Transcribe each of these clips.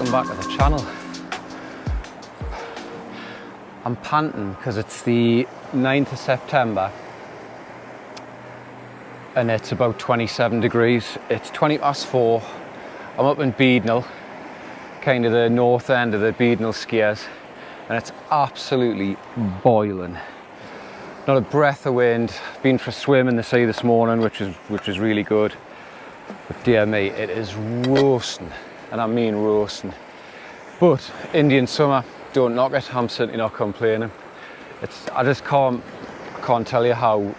welcome back to the channel. I'm panting because it's the 9th of September and it's about 27 degrees. It's 4:20. I'm up in Beadnell, kind of the north end of the Beadnell skiers, and it's absolutely boiling. Not a breath of wind. Been for a swim in the sea this morning, which is really good. But dear me, it is roasting, and I mean roasting. But Indian summer, don't knock it. I'm certainly not complaining. I just can't tell you how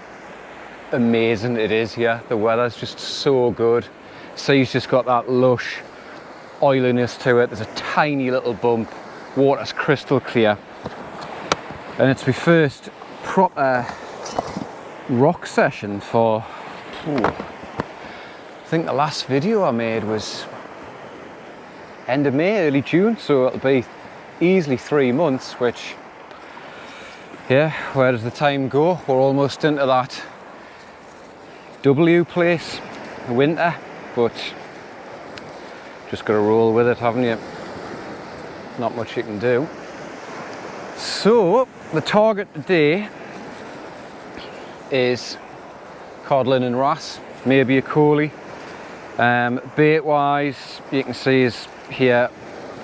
amazing it is here. The weather's just so good. Sea's just got that lush oiliness to it. There's a tiny little bump. Water's crystal clear, and it's my first proper rock session for. I think the last video I made was end of May, early June, so it'll be easily 3 months, which, yeah, where does the time go? We're almost into that W place, winter, but just got to roll with it, haven't you? Not much you can do. So, the target today is codlin and wrasse, maybe a coley. Bait wise, you can see is here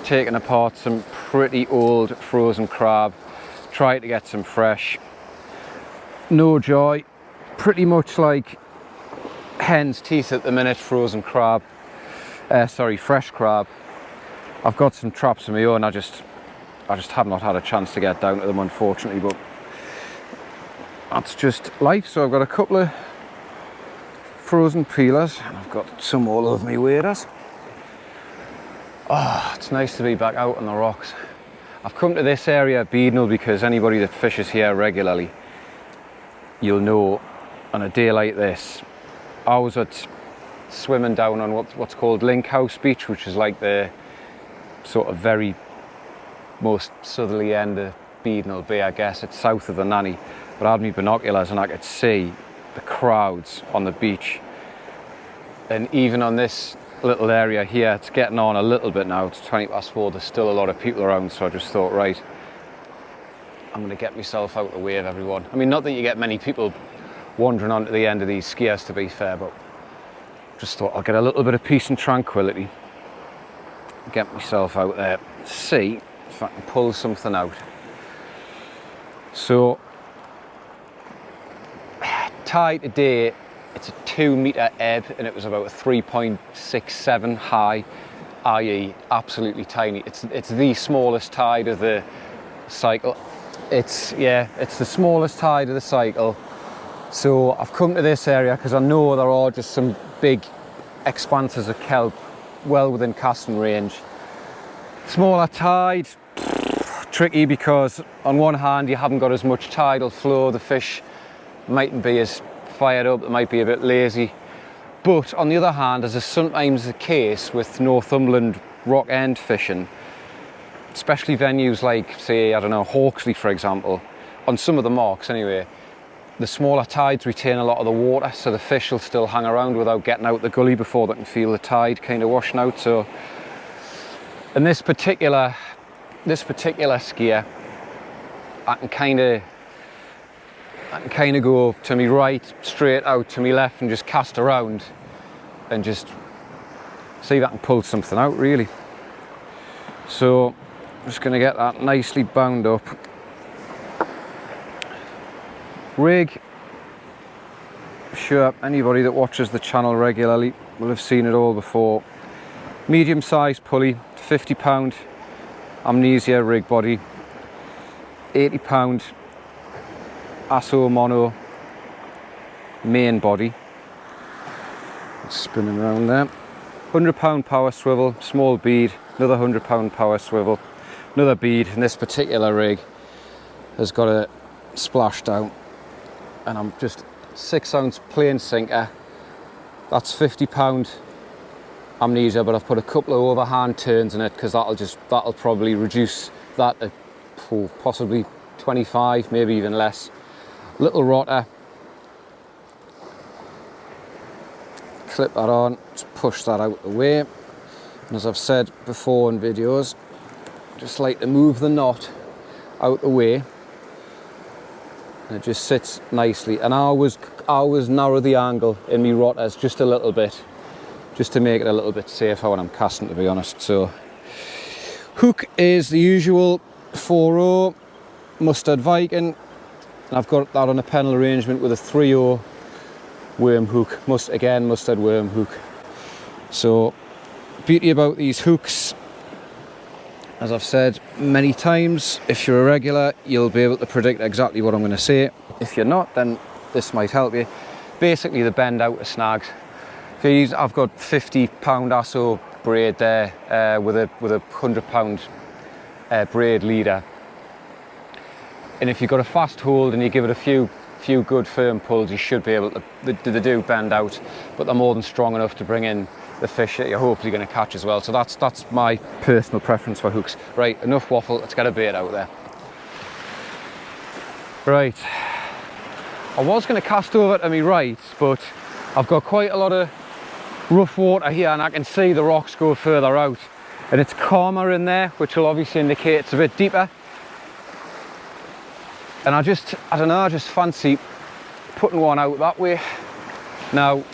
taking apart some pretty old frozen crab, trying to get some fresh. No joy, pretty much like hen's teeth at the minute, frozen crab, fresh crab. I've got some traps of my own. I just have not had a chance to get down to them, unfortunately, but that's just life. So I've got a couple of frozen peelers, and I've got some all over me waders. Oh, it's nice to be back out on the rocks. I've come to this area at Beadnell because anybody that fishes here regularly, you'll know on a day like this, I was swimming down on what's called Link House Beach, which is like the sort of very most southerly end of Beadnell Bay, I guess. It's south of the Nanny, but I had my binoculars and I could see the crowds on the beach. And even on this little area here, it's getting on a little bit now. It's 4:20. There's still a lot of people around, so I just thought, right, I'm going to get myself out of the way of everyone. I mean, not that you get many people wandering onto the end of these skiers, to be fair, but just thought I'll get a little bit of peace and tranquility, get myself out there, see if I can pull something out. So, tide today, it's a 2 metre ebb, and it was about a 3.67 high, i.e. absolutely tiny. It's the smallest tide of the cycle. It's the smallest tide of the cycle. So I've come to this area because I know there are just some big expanses of kelp well within casting range. Smaller tide, tricky because on one hand you haven't got as much tidal flow, the fish mightn't be as fired up, it might be a bit lazy. But on the other hand, as is sometimes the case with Northumberland rock end fishing, especially venues like, say, I don't know, Hawksley for example, on some of the marks anyway, the smaller tides retain a lot of the water, so the fish will still hang around without getting out the gully before they can feel the tide kind of washing out. So in this particular skier, I can kind of go to me right, straight out, to me left, and just cast around and just see if I can pull something out, really. So I'm just going to get that nicely bound up. Rig, sure, anybody that watches the channel regularly will have seen it all before. Medium sized pulley, £50 amnesia rig body, £80 Asso mono main body. It's spinning around there. £100 power swivel, small bead, another £100 power swivel, another bead. And this particular rig has got a splashdown, and I'm just 6 ounce plain sinker. That's £50 amnesia, but I've put a couple of overhand turns in it because that'll probably reduce that to possibly 25, maybe even less. Little rotter, clip that on, just push that out of the way. As I've said before in videos, just like to move the knot out the way, and it just sits nicely. And I always narrow the angle in my rotters just a little bit, just to make it a little bit safer when I'm casting, to be honest. So hook is the usual 4/0 Mustard Viking, and I've got that on a pennel arrangement with a 3/0 worm hook, mustard worm hook. So beauty about these hooks, as I've said many times, if you're a regular, you'll be able to predict exactly what I'm going to say. If you're not, then this might help you. Basically, they bend out of snags. I've got 50-pound ASO braid there with a 100-pound braid leader. And if you've got a fast hold and you give it a few good firm pulls, you should be able to. They do bend out, but they're more than strong enough to bring in the fish that you're hopefully going to catch as well. So that's my personal preference for hooks. Right, enough waffle, let's get a bait out there. Right, I was going to cast over to my right, but I've got quite a lot of rough water here and I can see the rocks go further out, and it's calmer in there, which will obviously indicate it's a bit deeper. And I don't know, I just fancy putting one out that way. Now,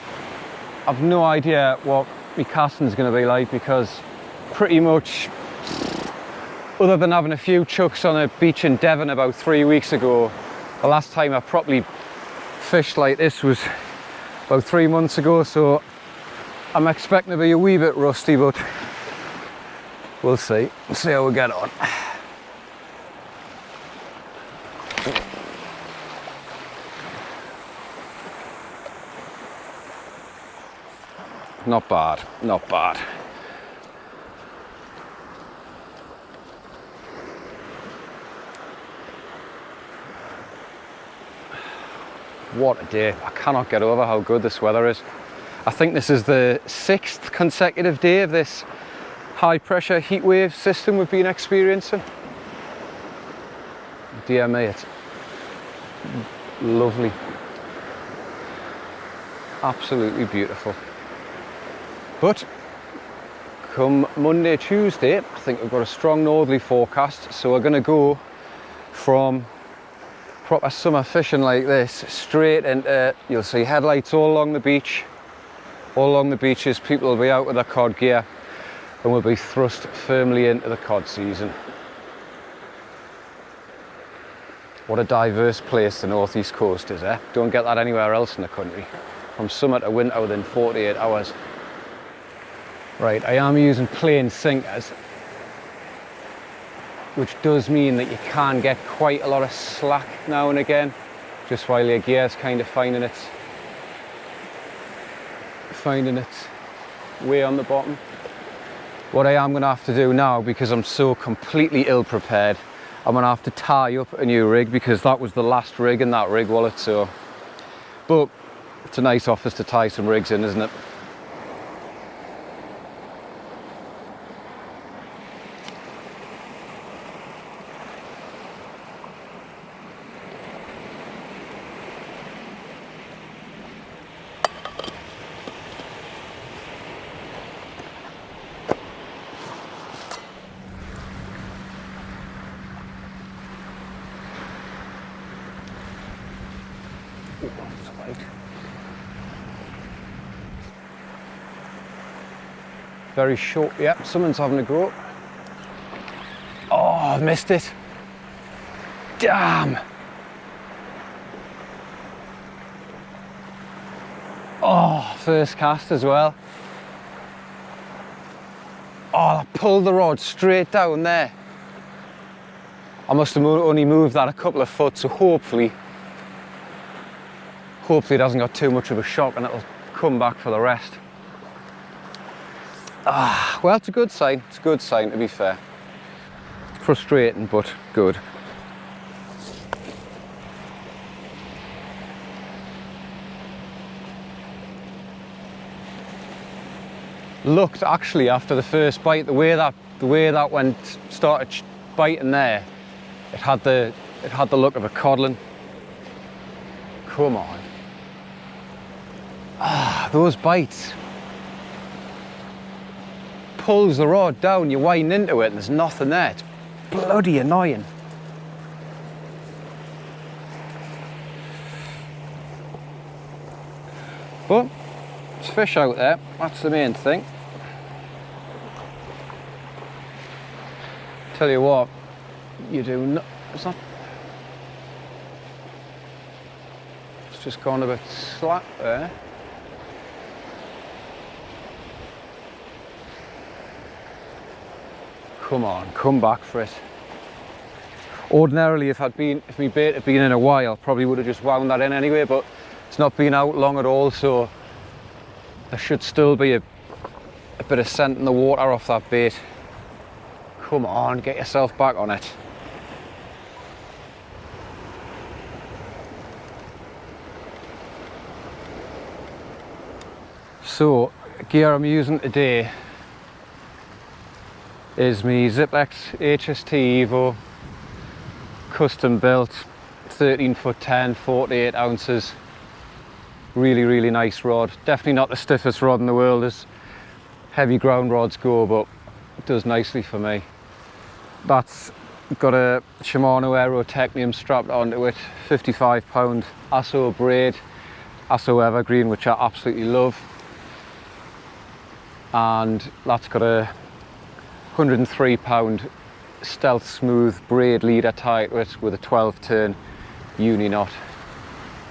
I've no idea what my casting's going to be like, because pretty much, other than having a few chucks on a beach in Devon about 3 weeks ago, the last time I properly fished like this was about 3 months ago, so I'm expecting to be a wee bit rusty, but we'll see. We'll see how we get on. Not bad, not bad. What a day. I cannot get over how good this weather is. I think this is the 6th consecutive day of this high pressure heat wave system we've been experiencing. Dear me, it's lovely. Absolutely beautiful. But come Monday, Tuesday, I think we've got a strong northerly forecast, so we're going to go from proper summer fishing like this straight into, you'll see headlights all along the beach, all along the beaches. People will be out with their cod gear, and we'll be thrust firmly into the cod season. What a diverse place the northeast coast is, eh? Don't get that anywhere else in the country. From summer to winter within 48 hours. Right, I am using plain sinkers, which does mean that you can get quite a lot of slack now and again, just while your gear's kind of finding its way on the bottom. What I am going to have to do now, because I'm so completely ill prepared, I'm going to have to tie up a new rig, because that was the last rig in that rig wallet. So, but it's a nice office to tie some rigs in, isn't it? Very short, yeah, someone's having a go. Oh, I've missed it. Damn. Oh, first cast as well. Oh, I pulled the rod straight down there. I must have only moved that a couple of foot, so hopefully it hasn't got too much of a shock and it'll come back for the rest. Ah, well, it's a good sign. It's a good sign, to be fair. Frustrating, but good. Looked actually after the first bite, the way that started biting there, it had the look of a codlin. Come on. Ah, those bites. pulls the rod down, you wind into it and there's nothing there. It's bloody annoying. But there's fish out there, that's the main thing. Tell you what, you do not, it's just gone a bit slack there. Come on, come back for it. Ordinarily, if my bait had been in a while, probably would have just wound that in anyway, but it's not been out long at all, so there should still be a bit of scent in the water off that bait. Come on, get yourself back on it. So, gear I'm using today is my Ziplex HST Evo, custom built, 13 foot 10, 48 ounces. Really nice rod. Definitely not the stiffest rod in the world as heavy ground rods go, but it does nicely for me. That's got a Shimano Aero Technium strapped onto it, 55 pound Asso braid, Asso Evergreen, which I absolutely love. And that's got a 103 pound Stealth Smooth braid leader tie to it with a 12 turn uni knot.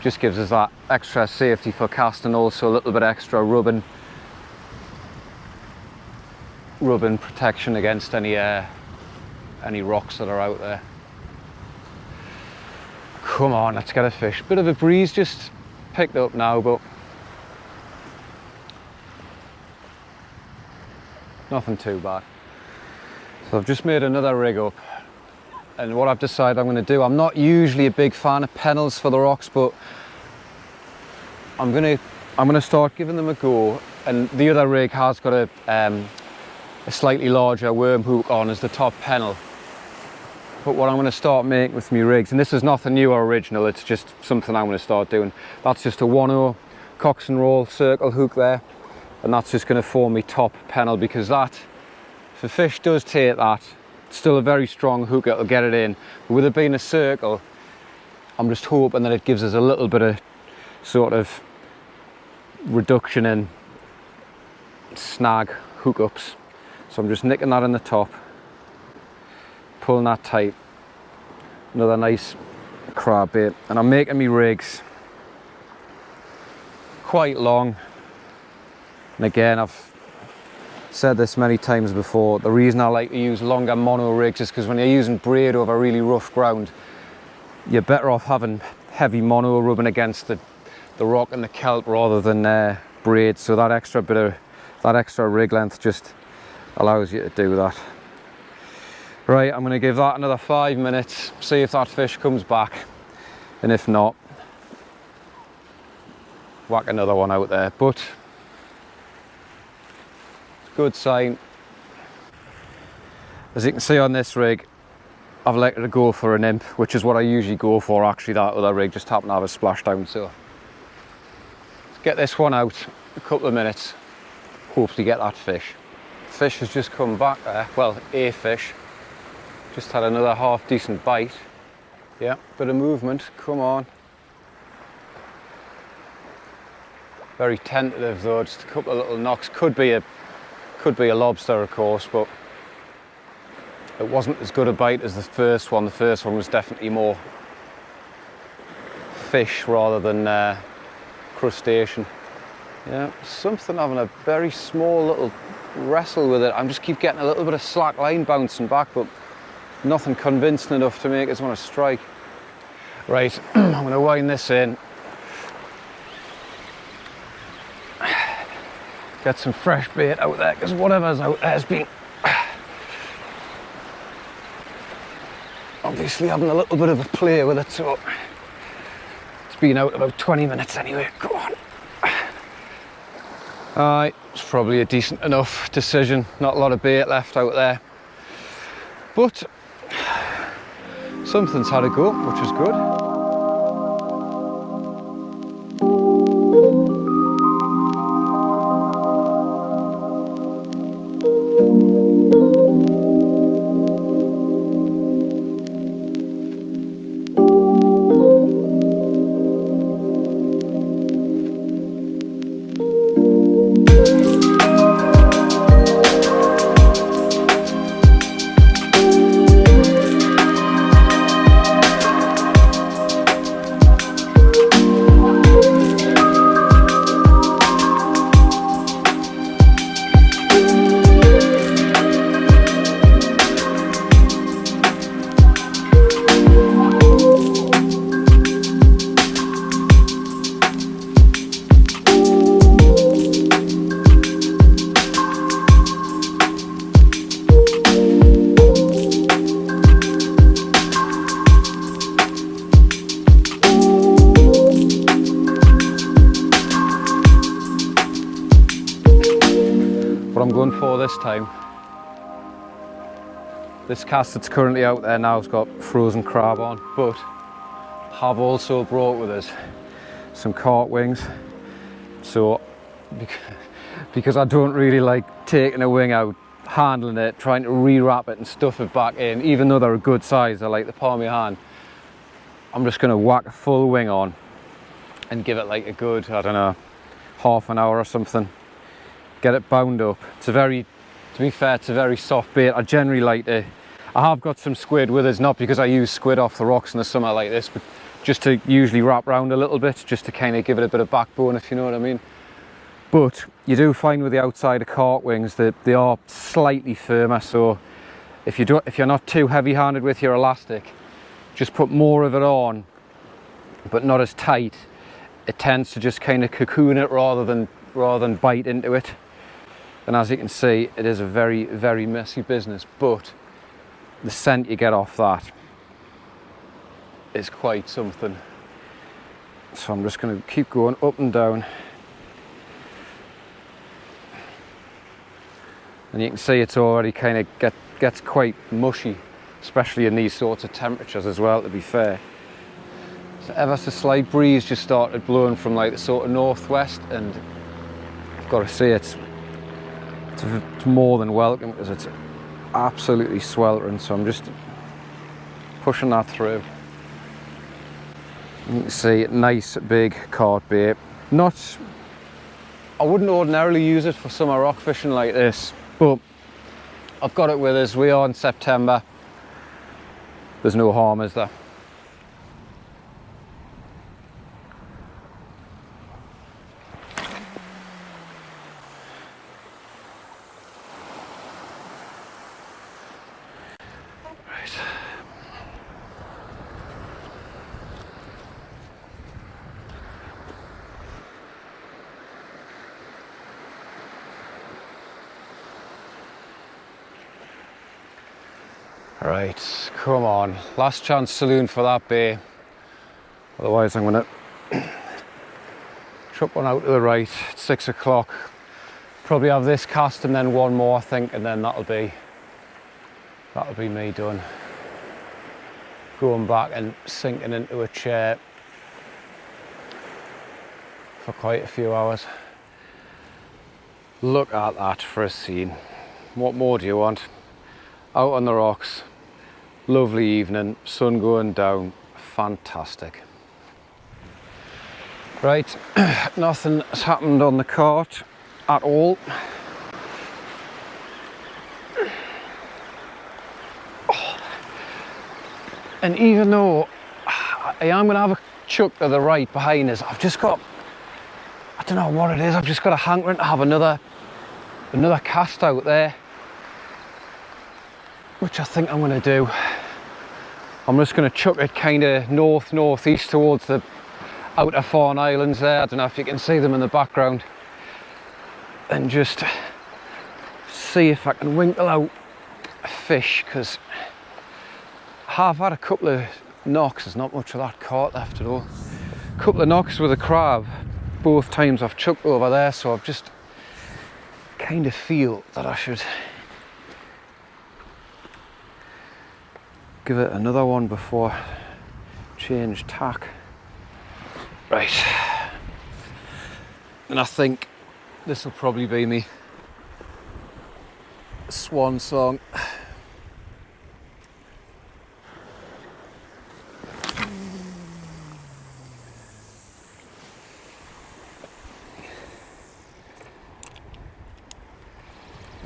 Just gives us that extra safety for casting, also a little bit extra rubbing protection against any rocks that are out there. Come on, let's get a fish. Bit of a breeze just picked up now, but nothing too bad. So I've just made another rig up, and what I've decided I'm going to do, I'm not usually a big fan of pennels for the rocks, but I'm going to start giving them a go. And the other rig has got a slightly larger worm hook on as the top pennel. But what I'm going to start making with my rigs, and this is nothing new or original, it's just something I'm going to start doing. That's just a 1/0 Cox and Roll circle hook there, and that's just going to form my top pennel, because that, if a fish does take that, it's still a very strong hook, it'll get it in. But with it being a circle, I'm just hoping that it gives us a little bit of sort of reduction in snag hookups. So I'm just nicking that in the top, pulling that tight, another nice crab bait, and I'm making me rigs quite long. And again, I've said this many times before, the reason I like to use longer mono rigs is because when you're using braid over really rough ground, you're better off having heavy mono rubbing against the rock and the kelp rather than braid. So that extra rig length just allows you to do that. Right, I'm going to give that another 5 minutes, see if that fish comes back, and if not, whack another one out there. But good sign. As you can see on this rig, I've let it go for an imp, which is what I usually go for. Actually, that other rig just happened to have a splashdown, so let's get this one out, a couple of minutes, hopefully get that fish. Fish has just come back there, well, a fish. Just had another half decent bite. Yeah, bit of movement, come on. Very tentative though, just a couple of little knocks. Could be a lobster, of course, but it wasn't as good a bite as the first one. The first one was definitely more fish rather than crustacean. Yeah, something having a very small little wrestle with it. I just keep getting a little bit of slack line bouncing back, but nothing convincing enough to make us want to strike. Right, I'm going to wind this in. Get some fresh bait out there, because whatever's out there has been obviously having a little bit of a play with it, so it's been out about 20 minutes anyway. Come on. Alright, it's probably a decent enough decision. Not a lot of bait left out there, but something's had a go, which is good. what I'm going for this time. This cast that's currently out there now has got frozen crab on, but have also brought with us some carp wings. So because I don't really like taking a wing out, handling it, trying to rewrap it and stuff it back in, even though they're a good size, they're like the palm of your hand, I'm just going to whack a full wing on and give it like a good, I don't know, half an hour or something. Get it bound up. It's a very, to be fair, it's a very soft bait. I generally like to, I have got some squid with us, not because I use squid off the rocks in the summer like this, but just to usually wrap around a little bit, just to kind of give it a bit of backbone, if you know what I mean. But you do find with the outside of carp wings that they are slightly firmer, so if you're not too heavy-handed with your elastic, just put more of it on, but not as tight. It tends to just kind of cocoon it rather than bite into it. And as you can see, it is a very, very messy business, but the scent you get off that is quite something. So I'm just going to keep going up and down. And you can see it's already kind of gets quite mushy, especially in these sorts of temperatures as well, to be fair. So ever so slight breeze just started blowing from like the sort of northwest, and I've got to say it's more than welcome because it's absolutely sweltering. So I'm just pushing that through. You can see nice big carp bait. I wouldn't ordinarily use it for summer rock fishing like this, but I've got it with us. We are in September. There's no harm, is there? Right, come on, last chance saloon for that bay, otherwise I'm going to chuck one out to the right at 6 o'clock, probably have this cast and then one more I think, and then that'll be me done. Going back and sinking into a chair for quite a few hours. Look at that for a scene. What more do you want? Out on the rocks, lovely evening, sun going down, fantastic. Right, nothing has happened on the cart at all. Oh. And even though I am going to have a chuck to the right behind us, I've just got, I don't know what it is, I've just got a hankering to have another cast out there, which I think I'm going to do. I'm just going to chuck it kind of northeast towards the outer Farne Islands there. I don't know if you can see them in the background, and just see if I can winkle out a fish, because I have had a couple of knocks. There's not much of that caught left at all. A couple of knocks with a crab, both times I've chucked over there, so I've just kind of feel that I should give it another one before change tack. Right, and I think this will probably be me swan song.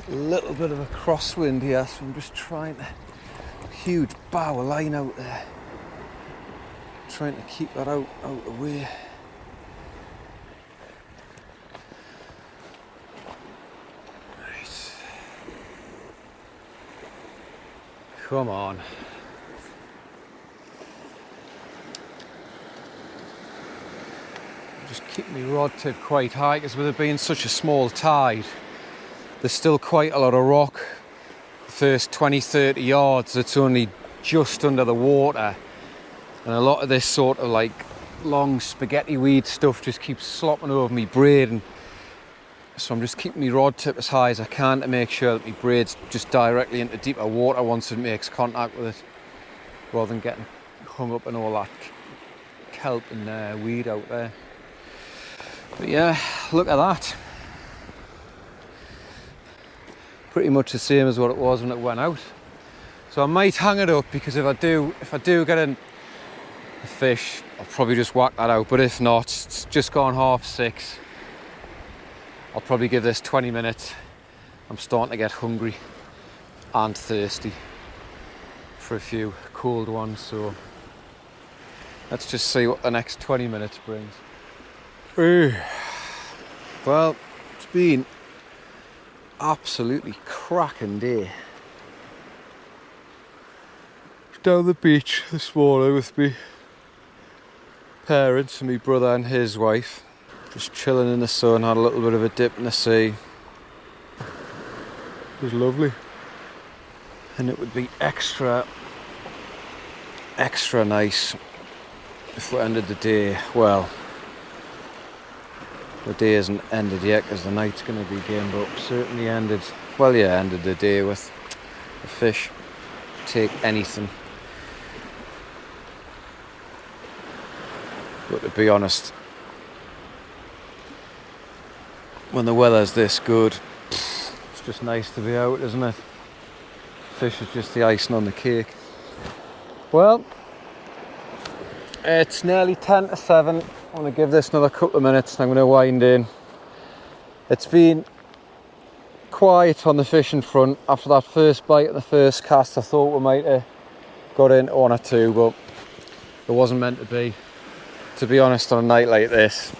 A little bit of a crosswind here, so I'm just trying to, huge bow of line out there, trying to keep that out of the way. Right. Come on. Just keep my rod tip quite high, because with it being such a small tide, there's still quite a lot of rock. The first 20-30 yards, it's only just under the water, and a lot of this sort of like long spaghetti weed stuff just keeps slopping over me braid, and So I'm just keeping my rod tip as high as I can to make sure that my braid's just directly into deeper water once it makes contact with it, rather than getting hung up in all that kelp and weed out there. But yeah, look at that. Pretty much the same as what it was when it went out. So I might hang it up, because if I do get a fish, I'll probably just whack that out. But if not, it's just gone 6:30. I'll probably give this 20 minutes. I'm starting to get hungry and thirsty for a few cold ones, so let's just see what the next 20 minutes brings. Well, it's been absolutely cracking day. Down the beach this morning with me parents and my brother and his wife, just chilling in the sun, had a little bit of a dip in the sea. It was lovely. And it would be extra nice if we ended the day, well, the day isn't ended yet because the night's going to begin, but certainly ended the day with a fish. Take anything. But to be honest, when the weather's this good, it's just nice to be out, isn't it? Fish is just the icing on the cake. Well, it's nearly 7:10. I'm going to give this another couple of minutes and I'm going to wind in. It's been quiet on the fishing front. After that first bite and the first cast, I thought we might have got in one or two, but it wasn't meant to be. To be honest, on a night like this,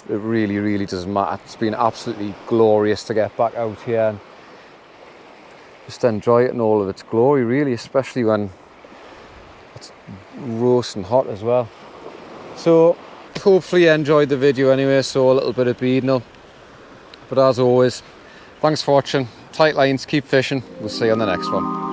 it really doesn't matter. It's been absolutely glorious to get back out here and just enjoy it in all of its glory, really, especially when it's roasting hot as well. So hopefully you enjoyed the video anyway. So a little bit of Beadnell, but as always, thanks for watching. Tight lines, keep fishing. We'll see you on the next one.